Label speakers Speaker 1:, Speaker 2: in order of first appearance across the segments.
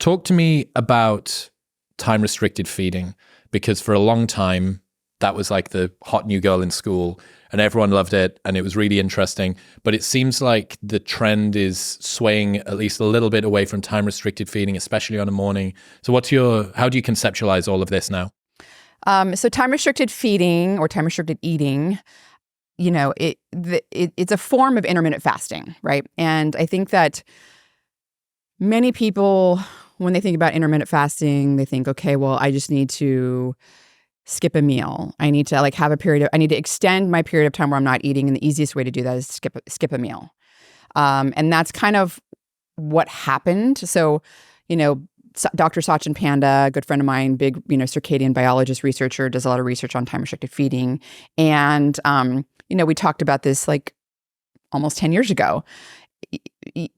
Speaker 1: Talk to me about time-restricted feeding, because for a long time, that was like the hot new girl in school and everyone loved it and it was really interesting. But it seems like the trend is swaying at least a little bit away from time-restricted feeding, especially on a morning. So how do you conceptualize all of this now?
Speaker 2: So time-restricted feeding or time-restricted eating, it's a form of intermittent fasting, right? And I think that many people, when they think about intermittent fasting, they think, okay, well, I just need to skip a meal. I need to I need to extend my period of time where I'm not eating. And the easiest way to do that is skip a meal. And that's kind of what happened. So, Dr. Sachin Panda, a good friend of mine, big, circadian biologist researcher, does a lot of research on time-restricted feeding. And, we talked about this like almost 10 years ago.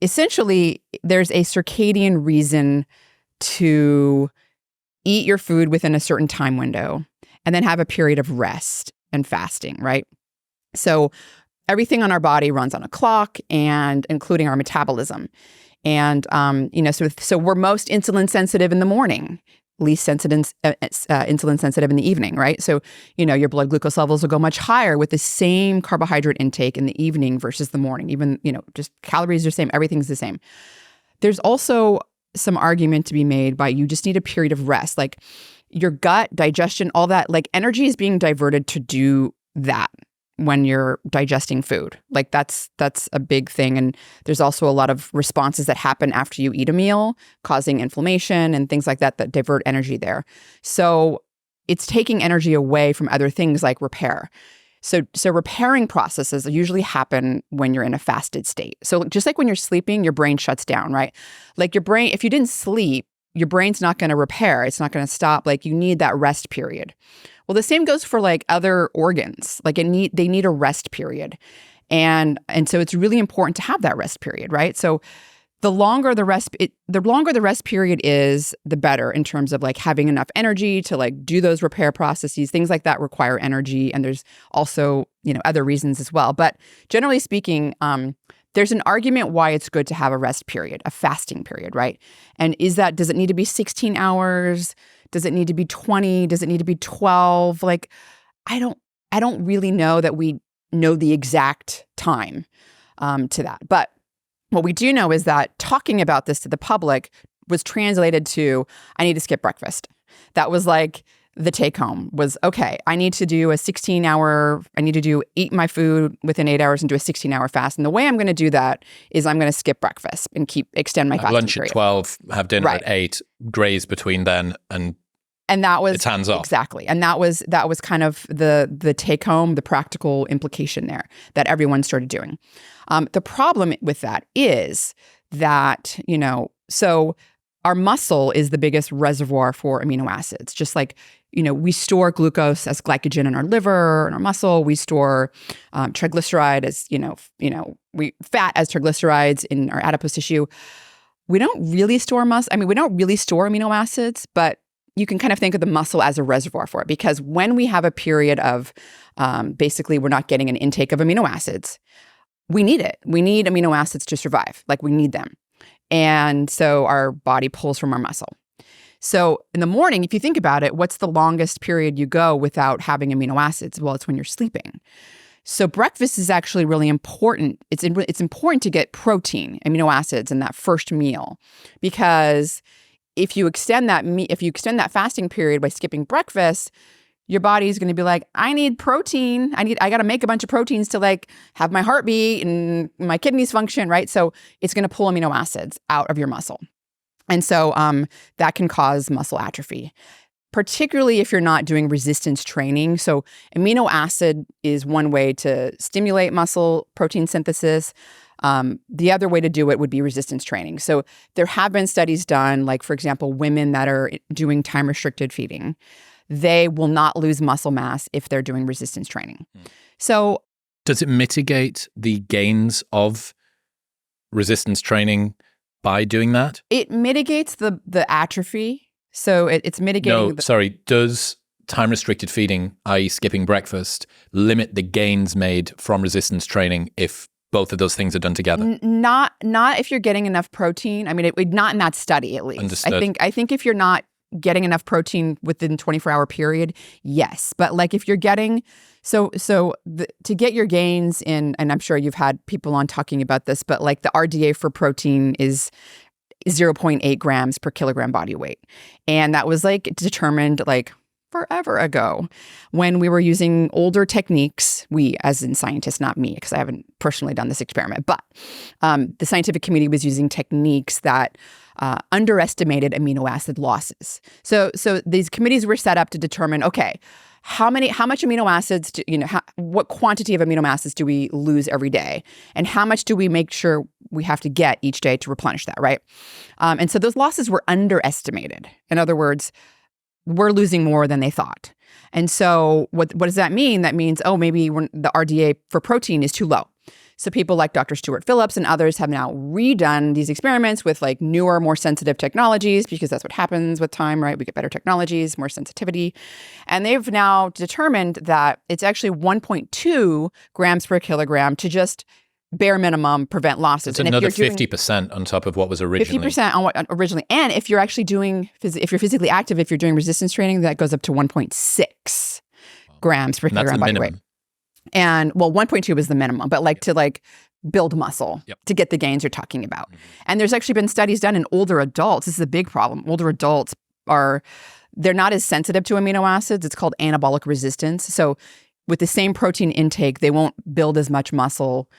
Speaker 2: Essentially, there's a circadian reason to eat your food within a certain time window and then have a period of rest and fasting, right? So everything on our body runs on a clock, and including our metabolism. And, so we're most insulin sensitive in the morning, least insulin sensitive in the evening, right? So, your blood glucose levels will go much higher with the same carbohydrate intake in the evening versus the morning. Even, just calories are the same, everything's the same. There's also some argument to be made by you just need a period of rest. Like your gut, digestion, all that, like energy is being diverted to do that when you're digesting food. Like that's a big thing. And there's also a lot of responses that happen after you eat a meal, causing inflammation and things like that divert energy there. So it's taking energy away from other things like repair. So repairing processes usually happen when you're in a fasted state. So just like when you're sleeping, your brain shuts down, right? Like your brain, if you didn't sleep, your brain's not going to repair. It's not going to stop. Like you need that rest period. Well, the same goes for like other organs. Like they need a rest period. And so it's really important to have that rest period, right? So the longer the rest period is, the better in terms of like having enough energy to like do those repair processes. Things like that require energy. And there's also, other reasons as well. But generally speaking, there's an argument why it's good to have a rest period, a fasting period, right? And does it need to be 16 hours? Does it need to be 20? Does it need to be 12? Like, I don't really know that we know the exact time to that. But what we do know is that talking about this to the public was translated to, I need to skip breakfast. That was like the take home was, okay, I need to do eat my food within 8 hours and do a 16-hour fast. And the way I'm going to do that is I'm going to skip breakfast and extend my fasting
Speaker 1: lunch
Speaker 2: period.
Speaker 1: At 12, have dinner at 8, graze between then, and that was it's hands off.
Speaker 2: Exactly. And that was kind of the take home, the practical implication there that everyone started doing. The problem with that is that, so our muscle is the biggest reservoir for amino acids. Just like, we store glucose as glycogen in our liver and our muscle. We store triglyceride as, fat as triglycerides in our adipose tissue. We don't really store we don't really store amino acids, but you can kind of think of the muscle as a reservoir for it, because when we have a period of basically we're not getting an intake of amino acids, we need it. We need amino acids to survive. Like we need them. And so our body pulls from our muscle. So in the morning, if you think about it, what's the longest period you go without having amino acids? Well, it's when you're sleeping. So breakfast is actually really important. It's important to get protein, amino acids in that first meal, because if you extend that fasting period by skipping breakfast, your body is going to be like, I need protein. I got to make a bunch of proteins to like have my heart beat and my kidneys function, right? So it's going to pull amino acids out of your muscle. And so that can cause muscle atrophy, particularly if you're not doing resistance training. So amino acid is one way to stimulate muscle protein synthesis. The other way to do it would be resistance training. So there have been studies done, like, for example, women that are doing time-restricted feeding, they will not lose muscle mass if they're doing resistance training. So
Speaker 1: does it mitigate the gains of resistance training by doing that?
Speaker 2: It mitigates the atrophy. So it's mitigating.
Speaker 1: Does time-restricted feeding, i.e. skipping breakfast, limit the gains made from resistance training if both of those things are done together?
Speaker 2: Not if you're getting enough protein. I mean, not in that study at least.
Speaker 1: Understood.
Speaker 2: I think if you're not getting enough protein within 24-hour period, yes. But like if you're getting to get your gains in, and I'm sure you've had people on talking about this, but like the RDA for protein is 0.8 grams per kilogram body weight. And that was like determined like forever ago when we were using older techniques. We, as in scientists, not me, because I haven't personally done this experiment, but the scientific community was using techniques that underestimated amino acid losses. So these committees were set up to determine, okay, how much amino acids, what quantity of amino acids do we lose every day? And how much do we make sure we have to get each day to replenish that, right? And so those losses were underestimated. In other words, we're losing more than they thought. And so what does that mean? That means, maybe the RDA for protein is too low. So people like Dr. Stuart Phillips and others have now redone these experiments with like newer, more sensitive technologies, because that's what happens with time, right? We get better technologies, more sensitivity. And they've now determined that it's actually 1.2 grams per kilogram to just bare minimum prevent losses.
Speaker 1: It's another 50% on top of what was originally.
Speaker 2: 50% on what originally. And if you're actually if you're physically active, if you're doing resistance training, that goes up to 1.6 grams per kilogram body weight. And 1.2 is the minimum, but to build muscle to get the gains you're talking about. Mm-hmm. And there's actually been studies done in older adults. This is a big problem. Older adults they're not as sensitive to amino acids. It's called anabolic resistance. So with the same protein intake, they won't build as much muscle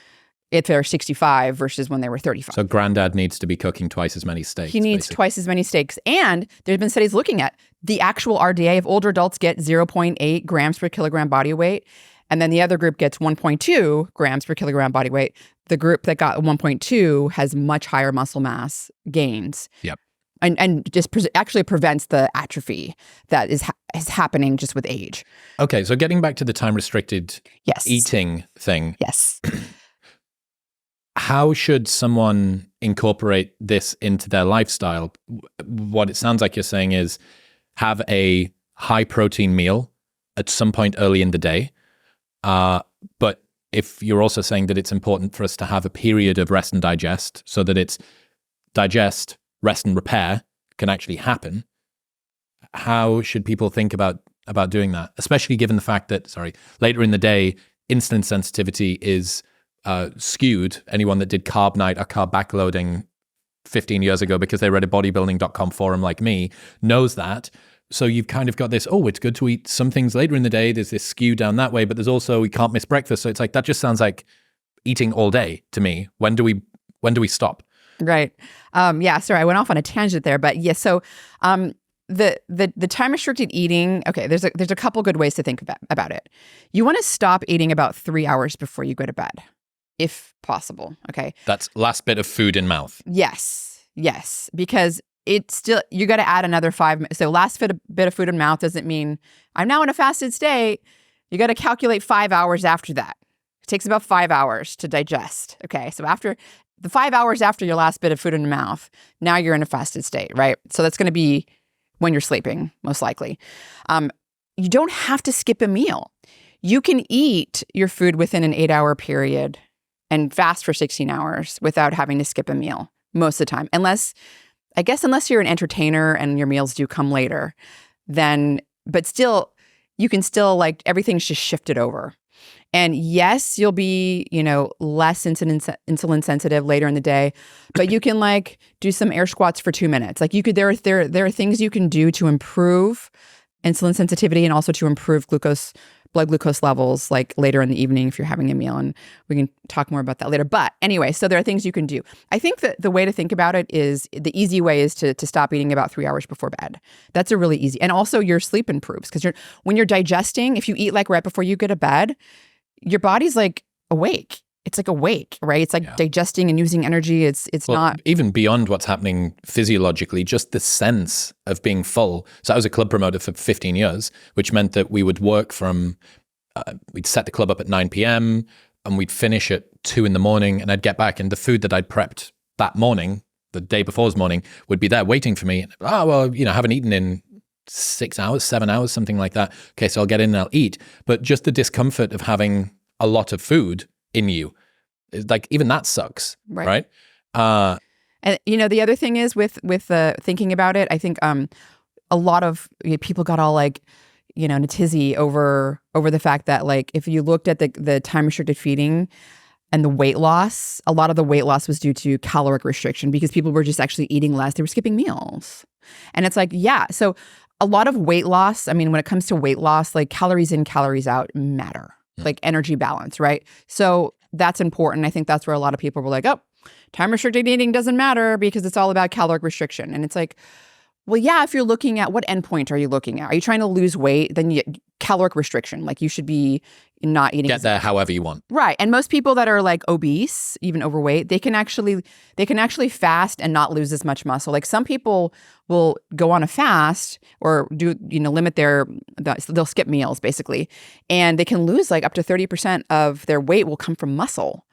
Speaker 2: if they're 65 versus when they were 35.
Speaker 1: So granddad needs to be cooking twice as many steaks.
Speaker 2: He needs twice as many steaks. And there's been studies looking at the actual RDA. If older adults get 0.8 grams per kilogram body weight, and then the other group gets 1.2 grams per kilogram body weight, the group that got 1.2 has much higher muscle mass gains.
Speaker 1: Yep.
Speaker 2: And just actually prevents the atrophy that is happening just with age.
Speaker 1: Okay, so getting back to the time-restricted eating thing.
Speaker 2: Yes.
Speaker 1: How should someone incorporate this into their lifestyle? What it sounds like you're saying is have a high-protein meal at some point early in the day. But if you're also saying that it's important for us to have a period of rest and digest so that it's digest, rest and repair can actually happen, how should people think about doing that? Especially given the fact that, later in the day, insulin sensitivity is skewed. Anyone that did carb night or carb backloading 15 years ago because they read a bodybuilding.com forum like me knows that. So you've kind of got this, it's good to eat some things later in the day. There's this skew down that way, but there's also, we can't miss breakfast. So it's like, that just sounds like eating all day to me. When do we stop?
Speaker 2: Right. Sorry, I went off on a tangent there, but yes. So the time restricted eating, okay, there's a couple good ways to think about it. You want to stop eating about 3 hours before you go to bed, if possible. Okay.
Speaker 1: That's last bit of food in mouth.
Speaker 2: Yes, because it's still, you got to add another 5 minutes. So last bit of food in mouth doesn't mean I'm now in a fasted state. You got to calculate 5 hours after that. It takes about 5 hours to digest. Okay. So after the 5 hours after your last bit of food in your mouth, now you're in a fasted state, right? So that's going to be when you're sleeping, most likely. You don't have to skip a meal. You can eat your food within an 8-hour period and fast for 16 hours without having to skip a meal most of the time. Unless you're an entertainer and your meals do come later, but still, you can still everything's just shifted over. And yes, you'll be, less insulin sensitive later in the day, but you can do some air squats for 2 minutes. There are things you can do to improve insulin sensitivity and also to improve blood glucose levels later in the evening if you're having a meal. And we can talk more about that later. But anyway, so there are things you can do. I think that the way to think about it is the easy way is to stop eating about 3 hours before bed. That's a really easy. And also your sleep improves because when you're digesting, if you eat right before you go to bed, your body's awake. It's awake, right? It's digesting and using energy. It's not
Speaker 1: even beyond what's happening physiologically, just the sense of being full. So I was a club promoter for 15 years, which meant that we would work from, we'd set the club up at 9 p.m. and we'd finish at 2 in the morning, and I'd get back and the food that I'd prepped that morning, the day before's morning, would be there waiting for me. Haven't eaten in 6 hours, 7 hours, something like that. Okay, so I'll get in and I'll eat. But just the discomfort of having a lot of food in you Like even that sucks,
Speaker 2: Right.
Speaker 1: right?
Speaker 2: And the other thing is with thinking about it, I think a lot of people got all like, in a tizzy over the fact that like if you looked at the time restricted feeding and the weight loss, a lot of the weight loss was due to caloric restriction because people were just actually eating less. They were skipping meals. And it's like, yeah. So a lot of weight loss, I mean, when it comes to weight loss, like calories in, calories out matter, like energy balance, right? So that's important. I think that's where a lot of people were like, oh, time restricted eating doesn't matter because it's all about caloric restriction. And it's like, well, yeah, if you're looking at what endpoint are you looking at? Are you trying to lose weight? Then caloric restriction, like you should be not eating.
Speaker 1: Get there however you want.
Speaker 2: Right. And most people that are like obese, even overweight, they can actually fast and not lose as much muscle. Like some people will go on a fast or do, limit they'll skip meals basically. And they can lose like up to 30% of their weight will come from muscle.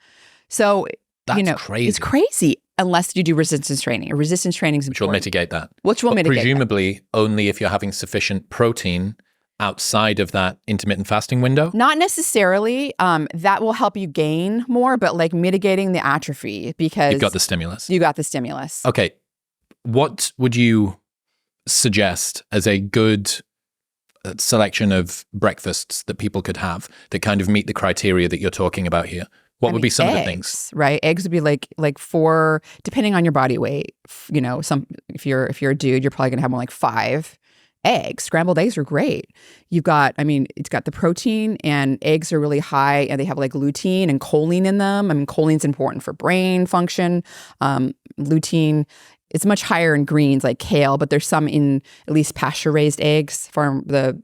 Speaker 2: So,
Speaker 1: That's crazy.
Speaker 2: It's crazy unless you do resistance training. Or resistance training is important.
Speaker 1: Which will mitigate that.
Speaker 2: Which will mitigate
Speaker 1: presumably only if you're having sufficient protein outside of that intermittent fasting window?
Speaker 2: Not necessarily. That will help you gain more, but like mitigating the atrophy because
Speaker 1: You've got the stimulus.
Speaker 2: You got the stimulus.
Speaker 1: Okay. What would you suggest as a good selection of breakfasts that people could have that kind of meet the criteria that you're talking about here? What would be some of the things?
Speaker 2: Right? Eggs would be like 4, depending on your body weight. If you're a dude, you're probably gonna have more like 5 eggs. Scrambled eggs are great. It's got the protein, and eggs are really high, and they have like lutein and choline in them. I mean, choline's important for brain function. Lutein, it's much higher in greens like kale, but there's some in at least pasture-raised eggs, the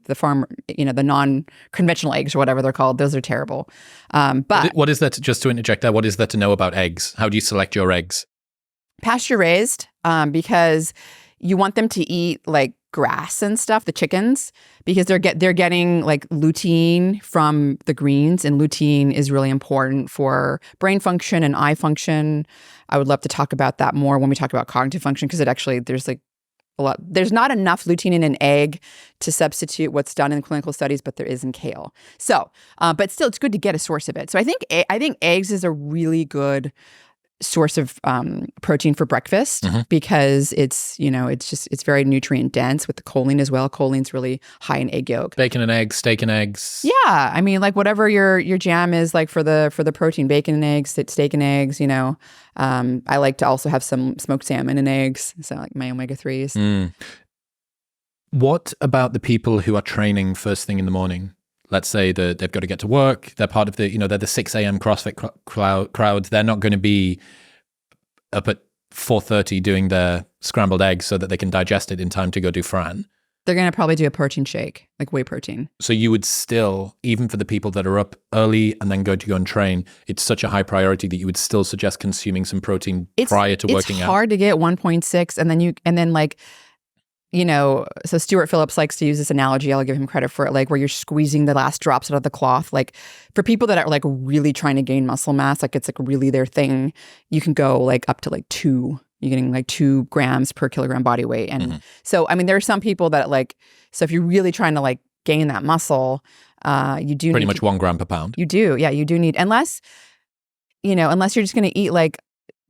Speaker 2: non-conventional eggs or whatever they're called. Those are terrible. But
Speaker 1: what is that? Just to interject there, what is there to know about eggs? How do you select your eggs?
Speaker 2: Pasture-raised, because you want them to eat like grass and stuff, the chickens, because they're getting like lutein from the greens, and lutein is really important for brain function and eye function. I would love to talk about that more when we talk about cognitive function, because there's not enough lutein in an egg to substitute what's done in clinical studies, but there is in kale. So, but still, it's good to get a source of it. So I think eggs is a really good source of protein for breakfast because it's very nutrient dense with the choline as well. Choline's really high in egg yolk.
Speaker 1: Bacon and eggs, steak and eggs.
Speaker 2: Yeah, I mean, like whatever your jam is, like for the protein, bacon and eggs, steak and eggs. I like to also have some smoked salmon and eggs, so like my omega-3s.
Speaker 1: What about the people who are training first thing in the morning? Let's say that they've got to get to work. They're part of they're the 6 a.m. CrossFit crowd. They're not going to be up at 4:30 doing their scrambled eggs so that they can digest it in time to go do Fran.
Speaker 2: They're going to probably do a protein shake, like whey protein.
Speaker 1: So you would still, even for the people that are up early and then go and train, it's such a high priority that you would still suggest consuming some protein prior to working out.
Speaker 2: It's hard to get 1.6, and then so Stuart Phillips likes to use this analogy. I'll give him credit for it, like where you're squeezing the last drops out of the cloth. Like for people that are like really trying to gain muscle mass, like it's like really their thing, you can go like up to like 2. You're getting like 2 grams per kilogram body weight. And so, I mean, there are some people that like, so if you're really trying to like gain that muscle, you do
Speaker 1: pretty much 1 gram per pound.
Speaker 2: You do. Yeah, you do need, unless you're just going to eat like,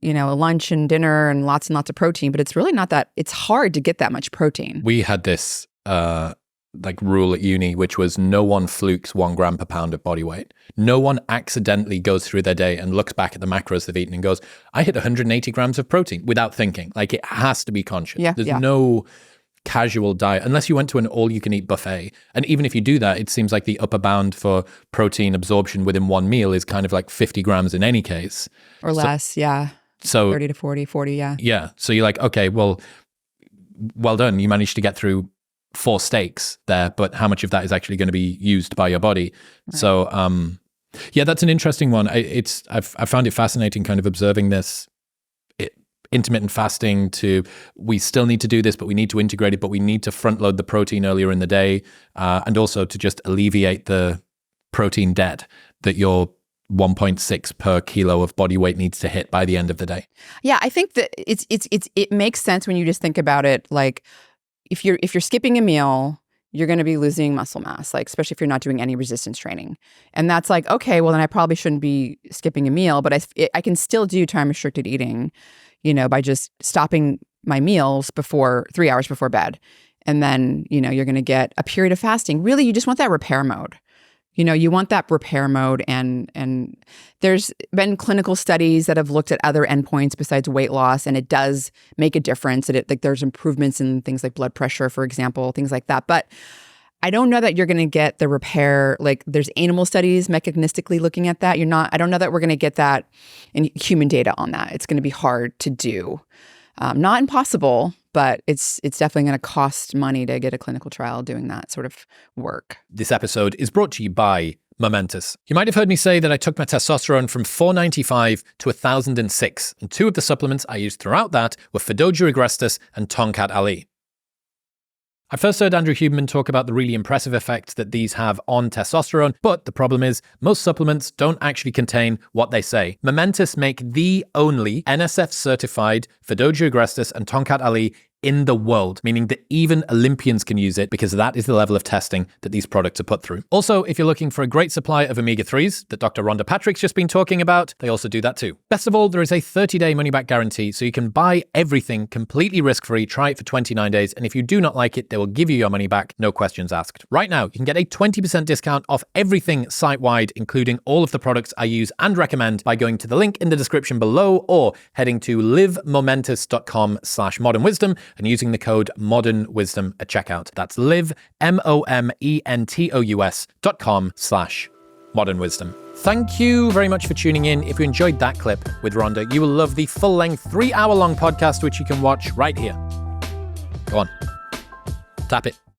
Speaker 2: lunch and dinner and lots of protein, but it's really not that, it's hard to get that much protein.
Speaker 1: We had this rule at uni, which was no one flukes 1 gram per pound of body weight. No one accidentally goes through their day and looks back at the macros they've eaten and goes, I hit 180 grams of protein without thinking. Like it has to be conscious.
Speaker 2: Yeah,
Speaker 1: There's no casual diet, unless you went to an all-you-can-eat buffet. And even if you do that, it seems like the upper bound for protein absorption within one meal is kind of like 50 grams in any case.
Speaker 2: Or less, yeah.
Speaker 1: So
Speaker 2: 30 to 40, yeah.
Speaker 1: Yeah. So you're like, okay, well done. You managed to get through 4 steaks there, but how much of that is actually going to be used by your body? Right. So, yeah, that's an interesting one. I found it fascinating kind of observing this intermittent fasting we still need to do this, but we need to integrate it, but we need to front load the protein earlier in the day, and also to just alleviate the protein debt that your 1.6 per kilo of body weight needs to hit by the end of the day.
Speaker 2: Yeah, I think that it makes sense when you just think about it. Like if you're skipping a meal, you're going to be losing muscle mass, like especially if you're not doing any resistance training. And that's like, okay, well then I probably shouldn't be skipping a meal, but I can still do time restricted eating, by just stopping my meals 3 hours before bed. And then, you're going to get a period of fasting. Really, you just want that repair mode. You want that repair mode, and there's been clinical studies that have looked at other endpoints besides weight loss, and it does make a difference. There's improvements in things like blood pressure, for example, things like that. But I don't know that you're going to get the repair. Like there's animal studies mechanistically looking at that. I don't know that we're going to get that in human data on that. It's going to be hard to do. Not impossible, but it's definitely going to cost money to get a clinical trial doing that sort of work.
Speaker 1: This episode is brought to you by Momentous. You might have heard me say that I took my testosterone from 495 to 1006, and 2 of the supplements I used throughout that were Fidoja agrestis and Tongkat Ali. I first heard Andrew Huberman talk about the really impressive effect that these have on testosterone, but the problem is most supplements don't actually contain what they say. Momentous make the only NSF-certified Fidoja agrestis and Tongkat Ali in the world, meaning that even Olympians can use it because that is the level of testing that these products are put through. Also, if you're looking for a great supply of omega-3s that Dr. Rhonda Patrick's just been talking about, they also do that too. Best of all, there is a 30-day money-back guarantee, so you can buy everything completely risk-free, try it for 29 days, and if you do not like it, they will give you your money back, no questions asked. Right now, you can get a 20% discount off everything site-wide, including all of the products I use and recommend by going to the link in the description below or heading to livemomentous.com/modernwisdom and using the code modernwisdom at checkout. That's live, momentus.com/modernwisdom. Thank you very much for tuning in. If you enjoyed that clip with Rhonda, you will love the full-length 3-hour-long podcast, which you can watch right here. Go on. Tap it.